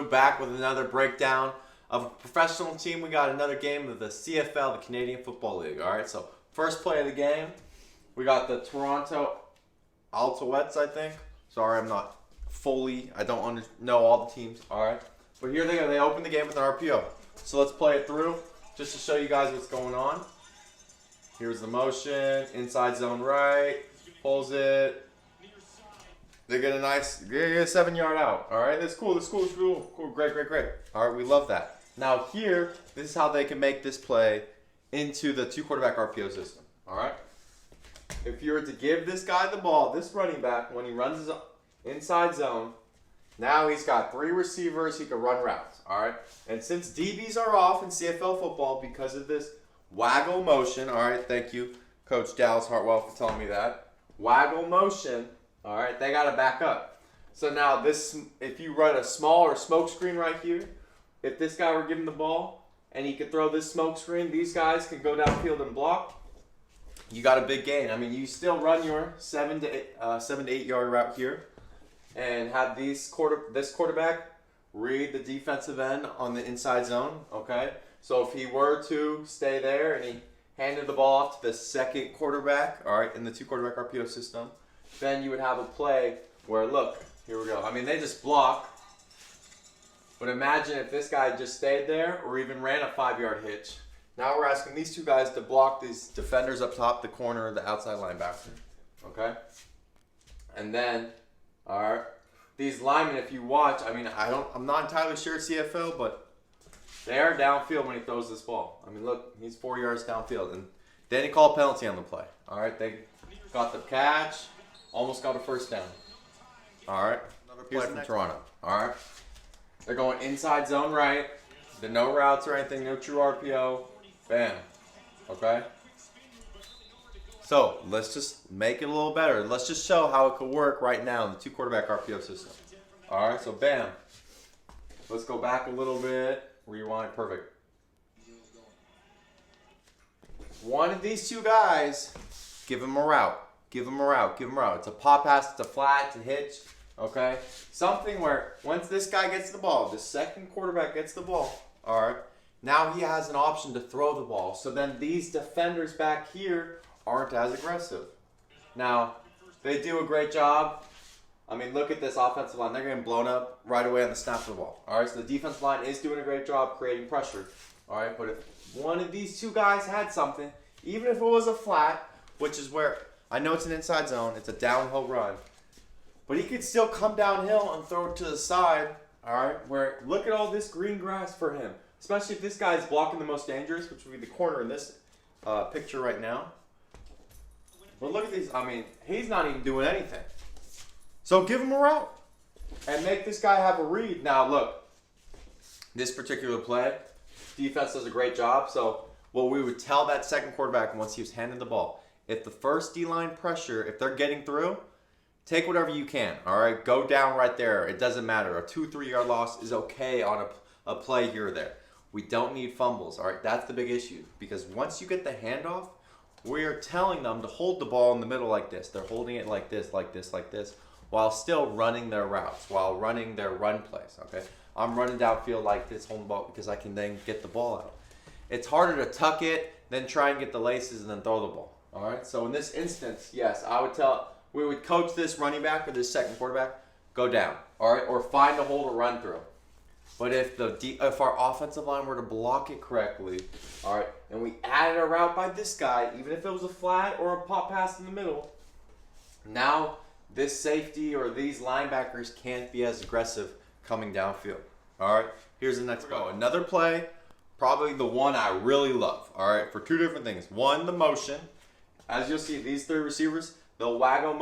back with another breakdown of a professional team. We got another game of the CFL, the Canadian Football League. All right, so first play of the game, we got the Toronto Alouettes, I think. Sorry, I'm not I don't know all the teams. All right, but here they go. They open the game with an RPO. So let's play it through just to show you guys what's going on. Here's the motion, inside zone right, pulls it. They get a 7-yard out. All right, that's cool. Cool. Great. All right, we love that. Now here, this is how they can make this play into the 2-quarterback RPO system. All right. If you were to give this guy the ball, this running back, when he runs his inside zone, now he's got 3 receivers. He can run routes. All right. And since DBs are off in CFL football because of this waggle motion, all right. Thank you, Coach Dallas Hartwell, for telling me that waggle motion. All right, they got to back up. So now this, if you run a smaller smoke screen right here, if this guy were given the ball and he could throw this smoke screen, these guys can go downfield and block. You got a big gain. I mean, you still run your 7 to 8 yard route here, and have this quarterback read the defensive end on the inside zone. Okay, so if he were to stay there and he handed the ball off to the second quarterback, all right, in the 2-quarterback RPO system, then you would have a play where, look, here we go. I mean, they just block. But imagine if this guy just stayed there or even ran a 5-yard hitch. Now we're asking these two guys to block these defenders up top, the corner, the outside linebacker. Okay? And then, all right, these linemen, if you watch, I mean, I'm not entirely sure it's CFL, but they are downfield when he throws this ball. I mean, look, he's 4 yards downfield. And then he called penalty on the play. All right? They got the catch. Almost got a first down. All right. Another play from Toronto. All right. They're going inside zone right. There's no routes or anything. No true RPO. Bam. Okay. So let's just make it a little better. Let's just show how it could work right now in the 2-quarterback RPO system. All right. So bam. Let's go back a little bit. Rewind. Perfect. One of these two guys, give him a route. Give him a route. It's a pop pass, it's a flat, it's a hitch, okay? Something where once this guy gets the ball, the second quarterback gets the ball, all right, now he has an option to throw the ball. So then these defenders back here aren't as aggressive. Now, they do a great job. I mean, look at this offensive line. They're getting blown up right away on the snap of the ball. All right, so the defensive line is doing a great job creating pressure. All right, but if one of these two guys had something, even if it was a flat, which is where I know it's an inside zone, it's a downhill run, but he could still come downhill and throw it to the side, all right, where look at all this green grass for him, especially if this guy is blocking the most dangerous, which would be the corner in this picture right now. But look at these. I mean, he's not even doing anything. So give him a route and make this guy have a read. Now, look, this particular play, defense does a great job. So what we would tell that second quarterback once he was handed the ball, if the first D-line pressure, if they're getting through, take whatever you can, all right? Go down right there. It doesn't matter. A 2-3 yard loss is okay on a play here or there. We don't need fumbles, all right? That's the big issue, because once you get the handoff, we are telling them to hold the ball in the middle like this. They're holding it like this, while still running their routes, while running their run plays, okay? I'm running downfield like this, holding the ball, because I can then get the ball out. It's harder to tuck it, then try and get the laces, and then throw the ball. All right, so in this instance, yes, we would coach this running back or this second quarterback, go down, all right, or find a hole to run through. But if our offensive line were to block it correctly, all right, and we added a route by this guy, even if it was a flat or a pop pass in the middle, now this safety or these linebackers can't be as aggressive coming downfield. All right, here's the next go. Another play, probably the one I really love, all right, for 2 different things. One, the motion. As you'll see, these 3 receivers, they'll waggle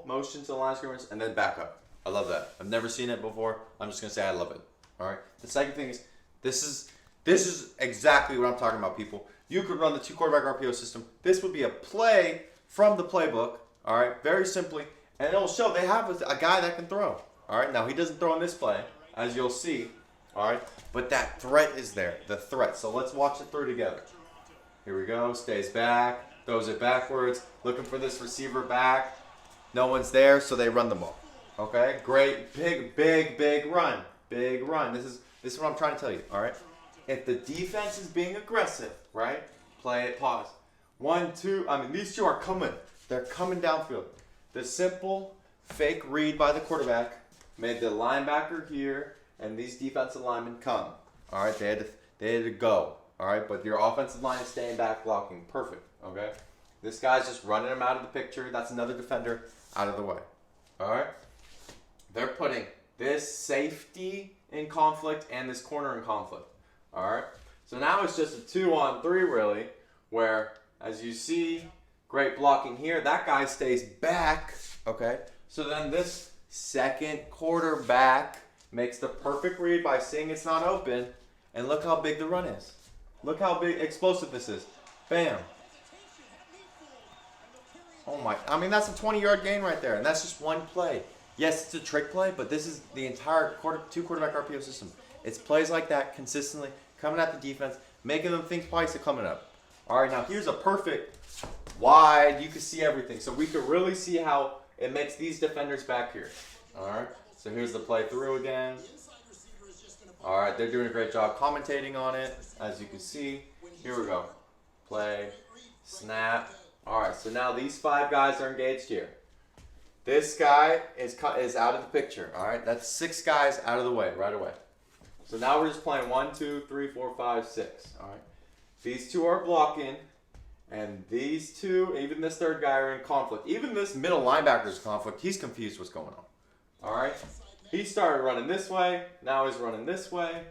motion to the line of scrimmage and then back up. I love that. I've never seen it before. I'm just going to say I love it. All right. The second thing is, this is exactly what I'm talking about, people. You could run the 2-quarterback RPO system. This would be a play from the playbook, all right, very simply, and it'll show they have a guy that can throw. All right. Now, he doesn't throw in this play, as you'll see, all right, but that threat is there, the threat. So let's watch it through together. Here we go. Stays back. Throws it backwards, looking for this receiver back. No one's there, so they run the ball. Okay, great, big run. big run. This is what I'm trying to tell you, all right? If the defense is being aggressive, right? Play it, pause. 1, 2, I mean, these two are coming. They're coming downfield. The simple fake read by the quarterback made the linebacker here and these defensive linemen come. All right, they had to go. All right, but your offensive line is staying back blocking. Perfect, okay? This guy's just running him out of the picture. That's another defender out of the way. All right? They're putting this safety in conflict and this corner in conflict. All right? So now it's just a 2-on-3 really, where as you see, great blocking here. That guy stays back, okay? So then this second quarterback makes the perfect read by seeing it's not open, and look how big the run is. Look how big explosive this is. Bam. Oh my, I mean, that's a 20-yard gain right there, and that's just one play. Yes, it's a trick play, but this is the entire two-quarterback RPO system. It's plays like that consistently, coming at the defense, making them think twice of coming up. All right, now here's a perfect wide. You can see everything. So we can really see how it makes these defenders back here. All right, so here's the play through again. All right, they're doing a great job commentating on it, as you can see. Here we go. Play, snap. All right, so now these 5 guys are engaged here. This guy is out of the picture. All right, that's 6 guys out of the way right away. So now we're just playing 1, 2, 3, 4, 5, 6. All right, these 2 are blocking, and these 2, even this third guy, are in conflict. Even this middle linebacker is in conflict. He's confused what's going on. All right, he started running this way. Now he's running this way.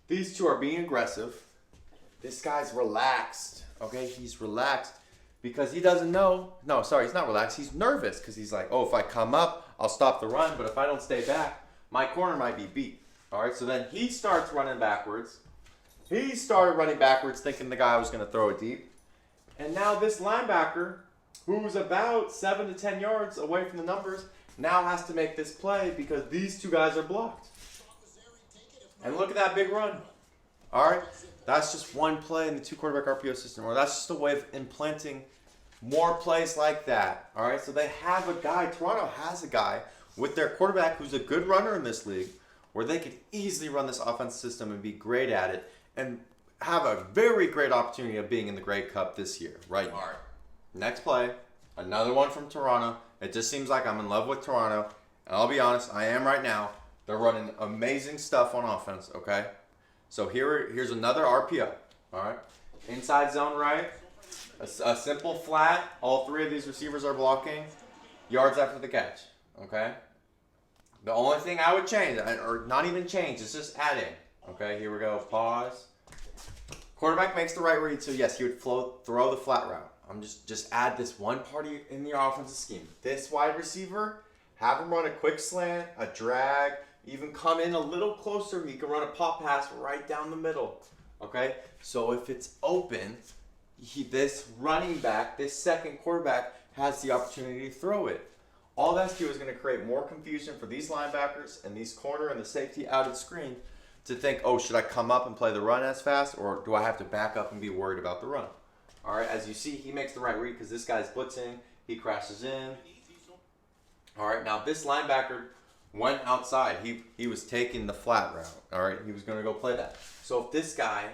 These 2 are being aggressive. This guy's relaxed. Okay, he's relaxed. Because he doesn't know. No, sorry, he's not relaxed. He's nervous because he's like, oh, if I come up, I'll stop the run. But if I don't stay back, my corner might be beat. All right, so then he starts running backwards. He started running backwards thinking the guy was going to throw it deep. And now this linebacker, who's about 7 to 10 yards away from the numbers, now has to make this play because these 2 guys are blocked. And look at that big run. All right, that's just one play in the 2-quarterback RPO system, or that's just a way of implanting more plays like that. All right, so they have a guy, Toronto has a guy with their quarterback who's a good runner in this league, where they could easily run this offense system and be great at it and have a very great opportunity of being in the Grey Cup this year, right? All right, next play, another one from Toronto. It just seems like I'm in love with Toronto, and I'll be honest, I am right now. They're running amazing stuff on offense, okay? So here's another RPO, all right? Inside zone right, a simple flat. All 3 of these receivers are blocking. Yards after the catch, okay? The only thing I would change, or not even change, is just adding. Okay, here we go, pause. Quarterback makes the right read, so yes, he would throw the flat route. I'm just add this one part in your offensive scheme. This wide receiver, have him run a quick slant, a drag, even come in a little closer. He can run a pop pass right down the middle. Okay, so if it's open, this running back, this second quarterback, has the opportunity to throw it. All that's do is going to create more confusion for these linebackers and these corner and the safety out of the screen to think, oh, should I come up and play the run as fast, or do I have to back up and be worried about the run? All right, as you see, he makes the right read because this guy's blitzing. He crashes in. All right, now this linebacker went outside. He was taking the flat route. All right, he was going to go play that. So if this guy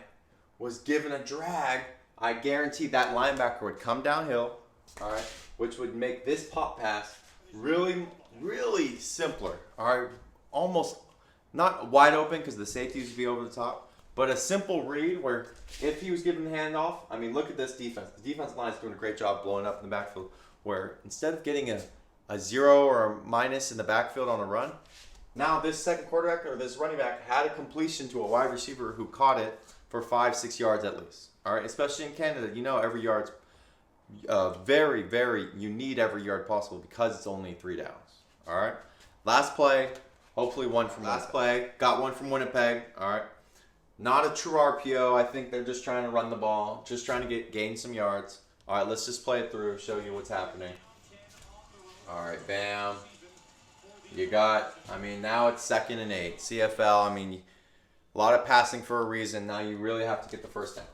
was given a drag, I guarantee that linebacker would come downhill, all right, which would make this pop pass really, really simpler. All right, almost not wide open because the safeties would be over the top, but a simple read where if he was given the handoff, I mean, look at this defense. The defensive line is doing a great job blowing up in the backfield, where instead of getting a 0 or a minus in the backfield on a run, now this second quarterback or this running back had a completion to a wide receiver who caught it for 5-6 yards at least. All right, especially in Canada, you know every yard's very, very, you need every yard possible because it's only 3 downs. All right, last play, hopefully one from last play. Got one from Winnipeg. All right, not a true RPO. I think they're just trying to run the ball, just trying to gain some yards. All right, let's just play it through, show you what's happening. All right, bam. You got, I mean, now it's 2nd and 8. CFL, I mean, a lot of passing for a reason. Now you really have to get the first down.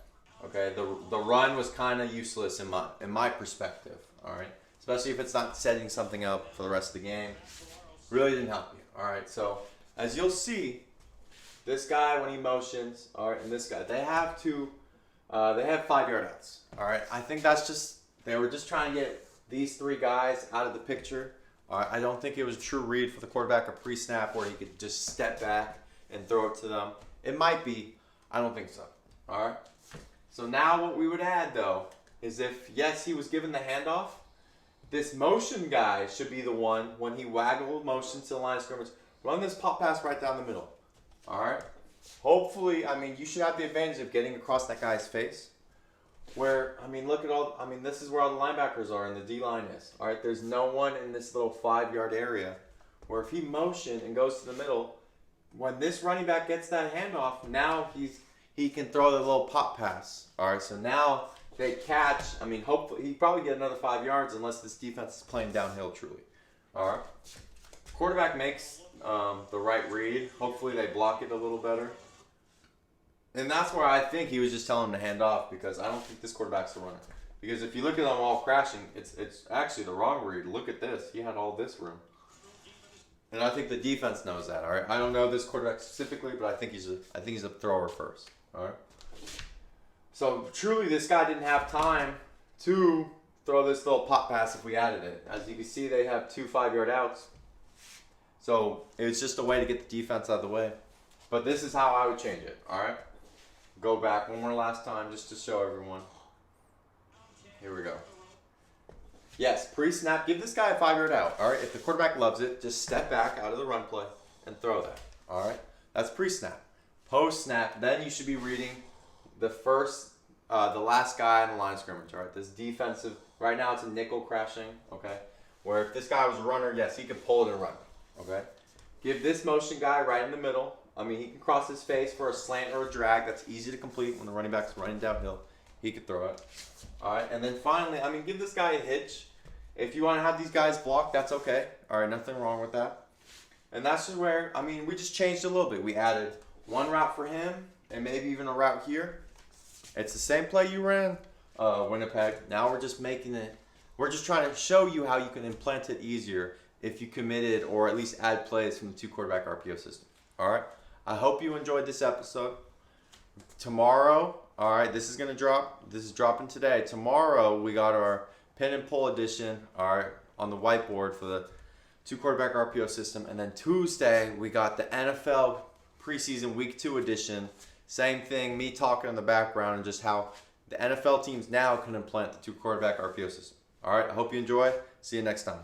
Okay, the run was kind of useless in my perspective. All right, especially if it's not setting something up for the rest of the game. Really didn't help you. All right, so as you'll see, this guy when he motions, all right, and this guy, they have 5-yard outs, all right. I think that's just, they were just trying to get these three guys out of the picture. All right, I don't think it was a true read for the quarterback, a pre-snap where he could just step back and throw it to them. It might be, I don't think so, all right. So now what we would add though is if, yes, he was given the handoff, this motion guy should be the one when he waggle motions to the line of scrimmage, run this pop pass right down the middle. All right. Hopefully, I mean, you should have the advantage of getting across that guy's face. Where, I mean, look at all, I mean, this is where all the linebackers are and the D-line is. All right. There's no one in this little 5-yard area where if he motion and goes to the middle, when this running back gets that handoff, now he can throw the little pop pass. All right. So now they catch, I mean, hopefully, he'd probably get another 5 yards unless this defense is playing downhill truly. All right. Quarterback makes the right read. Hopefully, they block it a little better. And that's where I think he was just telling him to hand off because I don't think this quarterback's the runner. Because if you look at them all crashing, it's actually the wrong read. Look at this. He had all this room. And I think the defense knows that. All right. I don't know this quarterback specifically, but I think he's a thrower first. All right. So truly, this guy didn't have time to throw this little pop pass if we added it. As you can see, they have 2 5-yard outs. So it was just a way to get the defense out of the way. But this is how I would change it. All right. Go back one more last time just to show everyone. Here we go. Yes, pre-snap. Give this guy a 5-yard out. All right. If the quarterback loves it, just step back out of the run play and throw that. All right. That's pre-snap. Post-snap, then you should be reading the last guy in the line of scrimmage. All right. This defensive. Right now it's a nickel crashing. Okay. Where if this guy was a runner, yes, he could pull it and run. Okay. Give this motion guy right in the middle. I mean, he can cross his face for a slant or a drag. That's easy to complete when the running back's running downhill. He could throw it. All right. And then finally, I mean, give this guy a hitch. If you want to have these guys blocked, that's okay. All right. Nothing wrong with that. And that's just where, I mean, we just changed a little bit. We added one route for him and maybe even a route here. It's the same play you ran, Winnipeg. Now we're just making it, we're just trying to show you how you can implant it easier if you committed or at least add plays from the 2-quarterback RPO system. All right. I hope you enjoyed this episode. Tomorrow, all right, this is going to drop. This is dropping today. Tomorrow, we got our pin and pull edition, all right, on the whiteboard for the 2-quarterback RPO system. And then Tuesday, we got the NFL preseason week 2 edition. Same thing, me talking in the background and just how the NFL teams now can implant the 2-quarterback RPO system. All right, I hope you enjoy. See you next time.